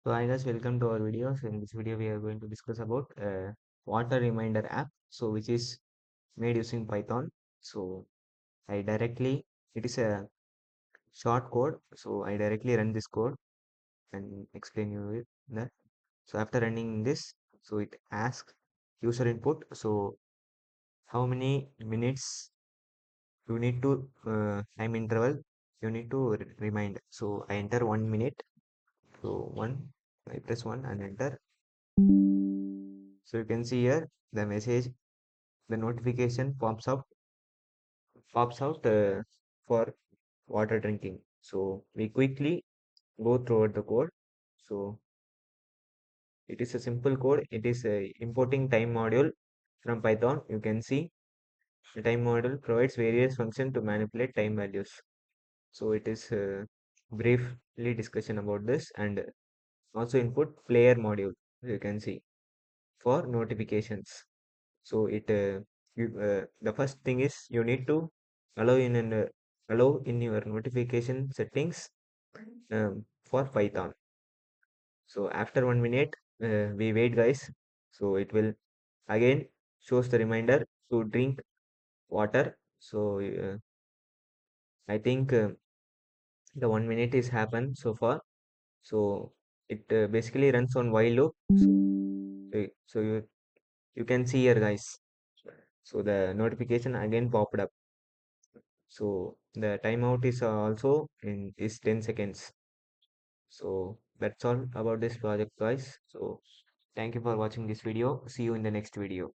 So hi guys, welcome to our video. So in this video, we are going to discuss about water reminder app. So which is made using Python. So I directly, it is a short code. So I directly run this code and explain you that. So after running this, so it asks user input. So how many minutes you need to time interval you need to remind. So I enter 1 minute. So I press one and enter. So you can see here the message, the notification pops out for water drinking. So we quickly go through the code. So it is a simple code. It is a importing time module from Python. You can see the time module provides various functions to manipulate time values. So it is briefly discussion about this and also input player module. You can see for notifications. So the first thing is you need to allow in and allow in your notification settings for Python. So after 1 minute, we wait, guys. So it will again shows the reminder to drink water. So I think the 1 minute is happened so far. So it basically runs on while loop. So you can see here, guys. So the notification again popped up. So the timeout is also in is 10 seconds. So that's all about this project, guys. So thank you for watching this video. See you in the next video.